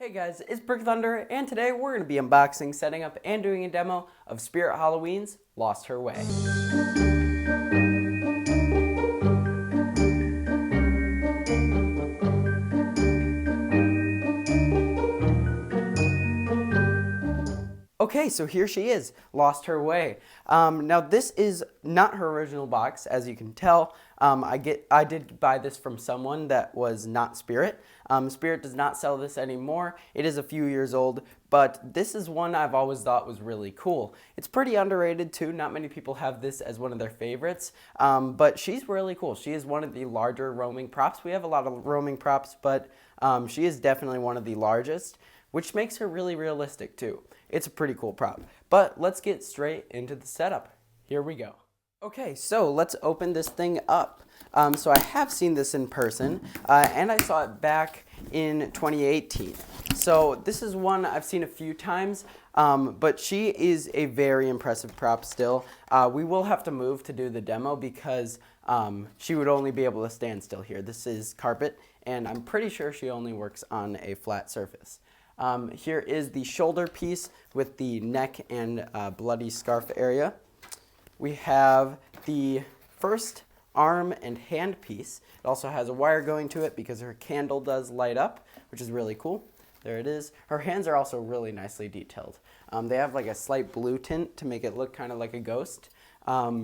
Hey guys, it's Brick Thunder, and today we're going to be unboxing, setting up, and doing a demo of Spirit Halloween's Lost Her Way. Okay, so here she is, Lost Her Way. Now this is not her original box, as you can tell. I did buy this from someone that was not Spirit. Spirit does not sell this anymore. It is a few years old, but this is one I've always thought was really cool. It's pretty underrated too. Not many people have this as one of their favorites, but she's really cool. She is one of the larger roaming props. We have a lot of roaming props, but she is definitely one of the largest, which makes her really realistic too. It's a pretty cool prop. But let's get straight into the setup. Here we go. Okay, so let's open this thing up. So I have seen this in person, and I saw it back in 2018. So this is one I've seen a few times, but she is a very impressive prop still. We will have to move to do the demo because she would only be able to stand still here. This is carpet, and I'm pretty sure she only works on a flat surface. Here is the shoulder piece with the neck and bloody scarf area. We have the first arm and hand piece. It also has a wire going to it because her candle does light up, which is really cool. There it is. Her hands are also really nicely detailed. They have like a slight blue tint to make it look kind of like a ghost.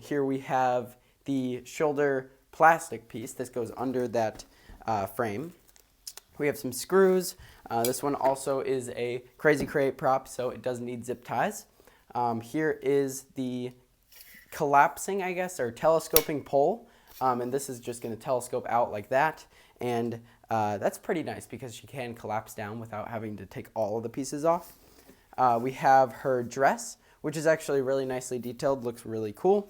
Here we have the shoulder plastic piece. This goes under that frame. We have some screws. This one also is a Crazy Crate prop, so it does need zip ties. Here is the collapsing, I guess, or telescoping pole. And this is just going to telescope out like that. And that's pretty nice because she can collapse down without having to take all of the pieces off. We have her dress, which is actually really nicely detailed, looks really cool.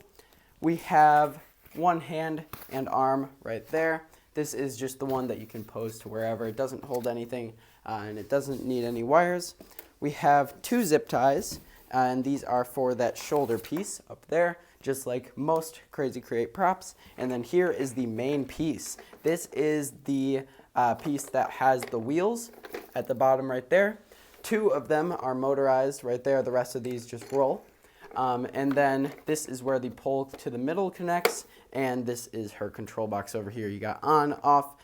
We have one hand and arm right there. This is just the one that you can pose to wherever. It doesn't hold anything, and it doesn't need any wires. We have two zip ties, and these are for that shoulder piece up there, just like most Crazy Create props. And then here is the main piece. This is the piece that has the wheels at the bottom right there. Two of them are motorized right there. The rest of these just roll. And then this is where the pole to the middle connects, and this is her control box over here. You got on, off,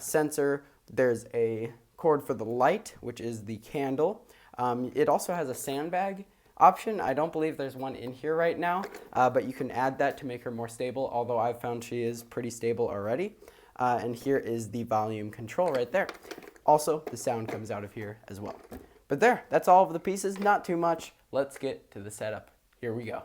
sensor. There's a cord for the light, which is the candle. It also has a sandbag option. I don't believe there's one in here right now, but you can add that to make her more stable, although I've found she is pretty stable already. And here is the volume control right there. Also, the sound comes out of here as well. But there, that's all of the pieces, not too much. Let's get to the setup. Here we go.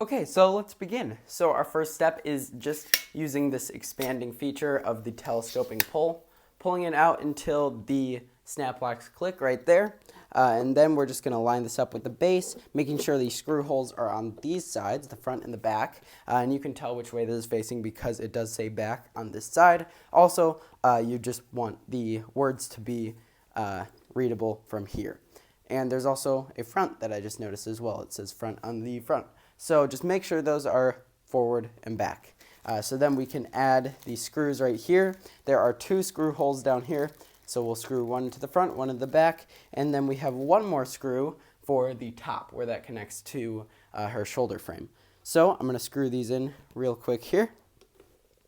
Okay, so let's begin. So our first step is just using this expanding feature of the telescoping pole, pulling it out until the snap locks click right there. And then we're just going to line this up with the base, making sure the screw holes are on these sides, the front and the back. And you can tell which way this is facing because it does say back on this side. Also, you just want the words to be readable from here. And there's also a front that I just noticed as well. It says front on the front. So just make sure those are forward and back. So then we can add the screws right here. There are two screw holes down here. So we'll screw one to the front, one to the back. And then we have one more screw for the top where that connects to her shoulder frame. So I'm going to screw these in real quick here.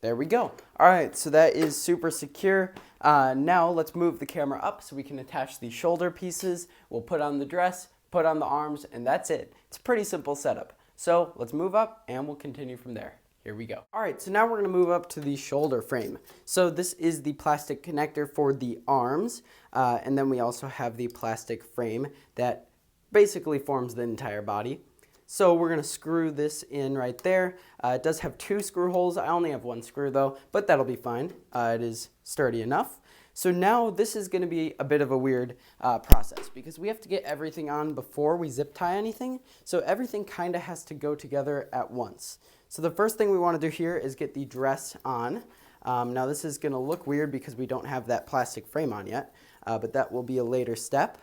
There we go. All right, so that is super secure. Now let's move the camera up so we can attach the shoulder pieces. We'll put on the dress, put on the arms, and that's it. It's a pretty simple setup. So let's move up and we'll continue from there. Here we go. All right, so now we're gonna move up to the shoulder frame. So this is the plastic connector for the arms, and then we also have the plastic frame that basically forms the entire body. So we're going to screw this in right there. It does have two screw holes. I only have one screw though, but that'll be fine. It is sturdy enough. So now this is going to be a bit of a weird process because we have to get everything on before we zip tie anything. So everything kind of has to go together at once. So the first thing we want to do here is get the dress on. Now this is going to look weird because we don't have that plastic frame on yet, but that will be a later step.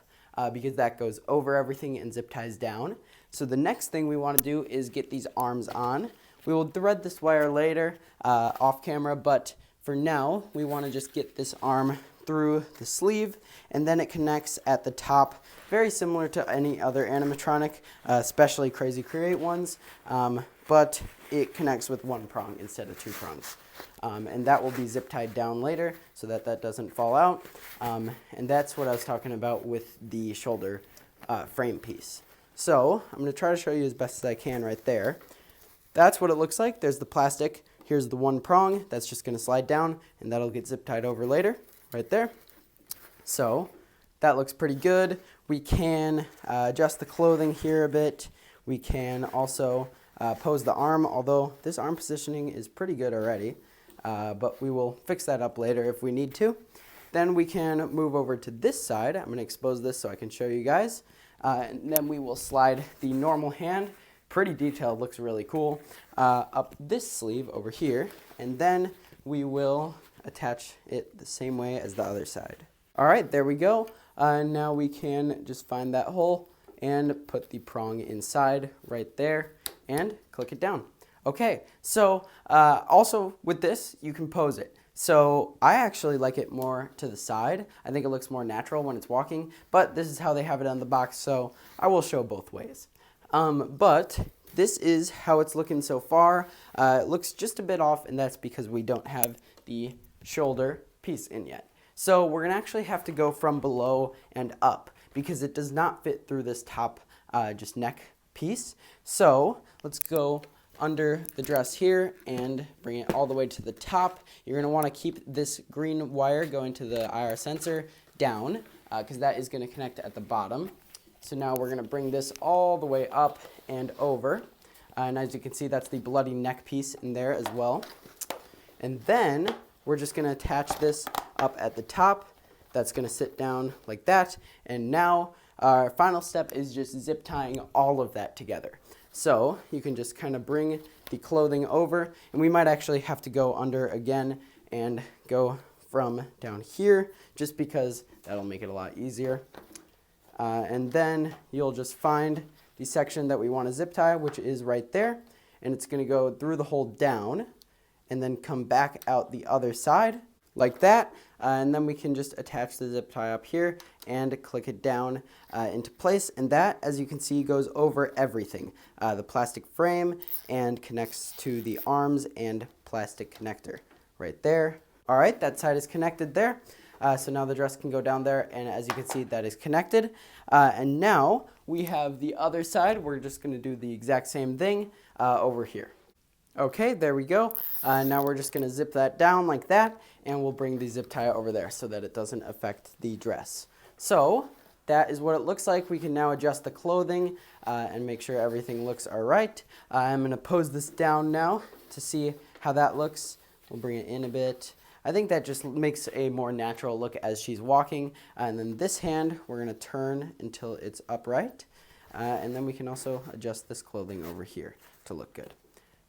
Because that goes over everything and zip ties down. So the next thing we want to do is get these arms on. We will thread this wire later off camera, but for now we want to just get this arm through the sleeve, and then it connects at the top, very similar to any other animatronic, especially Crazy Create ones, but it connects with one prong instead of two prongs. And that will be zip tied down later so that that doesn't fall out. And that's what I was talking about with the shoulder frame piece. So I'm going to try to show you as best as I can right there. That's what it looks like. There's the plastic. Here's the one prong. That's just going to slide down, and that'll get zip tied over later right there. So that looks pretty good. We can adjust the clothing here a bit. We can also pose the arm, although this arm positioning is pretty good already. But we will fix that up later if we need to. Then we can move over to this side. I'm going to expose this so I can show you guys. And then we will slide the normal hand, pretty detailed, looks really cool, up this sleeve over here. And then we will attach it the same way as the other side. All right, there we go. Now we can just find that hole and put the prong inside right there and click it down. Okay, so also with this, you can pose it. So I actually like it more to the side. I think it looks more natural when it's walking, but this is how they have it on the box, so I will show both ways. But this is how it's looking so far. It looks just a bit off, and that's because we don't have the shoulder piece in yet. So we're gonna actually have to go from below and up because it does not fit through this top just neck piece. So let's go under the dress here and bring it all the way to the top. You're going to want to keep this green wire going to the IR sensor down because that is going to connect at the bottom. So now we're going to bring this all the way up and over. And as you can see, that's the bloody neck piece in there as well. And then we're just going to attach this up at the top. That's going to sit down like that. And now our final step is just zip tying all of that together. So you can just kind of bring the clothing over, and we might actually have to go under again and go from down here just because that'll make it a lot easier. And then you'll just find the section that we want to zip tie, which is right there, and it's going to go through the hole down and then come back out the other side like that. And then we can just attach the zip tie up here and click it down into place. And that, as you can see, goes over everything. The plastic frame and connects to the arms and plastic connector right there. All right, that side is connected there. So now the dress can go down there, and as you can see, that is connected. And now we have the other side. We're just going to do the exact same thing over here. Okay, there we go. Now we're just going to zip that down like that, and we'll bring the zip tie over there so that it doesn't affect the dress. So that is what it looks like. We can now adjust the clothing and make sure everything looks all right. I'm going to pose this down now to see how that looks. We'll bring it in a bit. I think that just makes a more natural look as she's walking. And then this hand, we're going to turn until it's upright. And then we can also adjust this clothing over here to look good.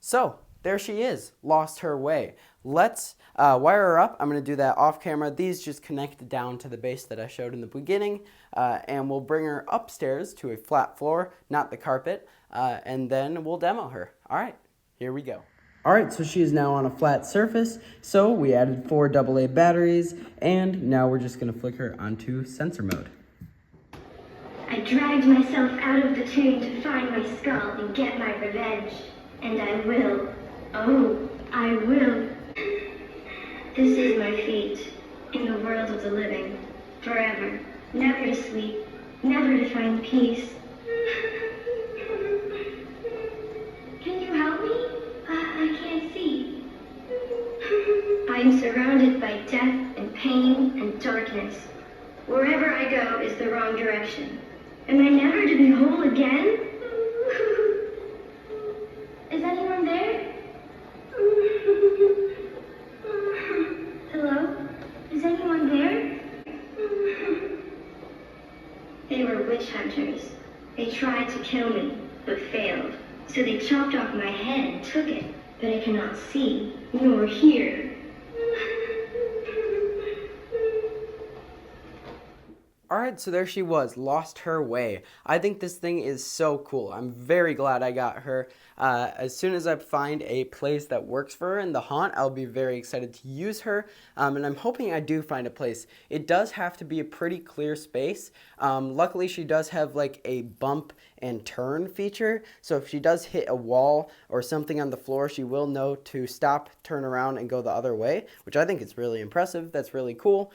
So there she is, lost her way. Let's wire her up. I'm going to do that off camera. These just connect down to the base that I showed in the beginning. And we'll bring her upstairs to a flat floor, not the carpet. And then we'll demo her. All right, here we go. All right, so she is now on a flat surface. So we added 4 AA batteries, and now we're just going to flick her onto sensor mode. I dragged myself out of the tomb to find my skull and get my revenge. And I will. Oh, I will. This is my fate in the world of the living. Forever. Never to sleep. Never to find peace. Can you help me? I can't see. I am surrounded by death and pain and darkness. Wherever I go is the wrong direction. Am I never to be whole again? Is anyone there? Hello? Is anyone there? They were witch hunters. They tried to kill me, but failed. So they chopped off my head and took it, but I cannot see, nor hear. All Alright, so there she was, lost her way. I think this thing is so cool. I'm very glad I got her. As soon as I find a place that works for her in the haunt, I'll be very excited to use her. And I'm hoping I do find a place. It does have to be a pretty clear space. Luckily, she does have like a bump and turn feature. So if she does hit a wall or something on the floor, she will know to stop, turn around, and go the other way, which I think is really impressive. That's really cool.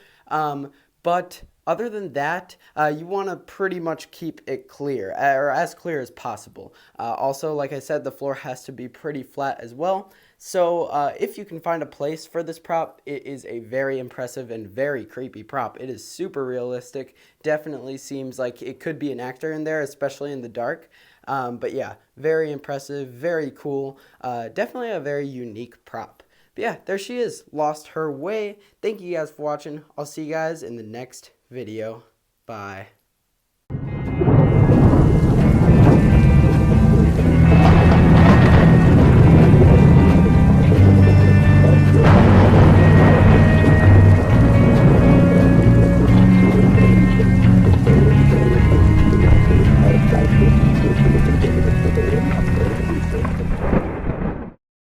But other than that, you want to pretty much keep it clear, or as clear as possible. Also, like I said, the floor has to be pretty flat as well. So if you can find a place for this prop, it is a very impressive and very creepy prop. It is super realistic. Definitely seems like it could be an actor in there, especially in the dark. But yeah, very impressive, very cool. Definitely a very unique prop. But yeah, there she is, lost her way. Thank you guys for watching. I'll see you guys in the next video. Bye.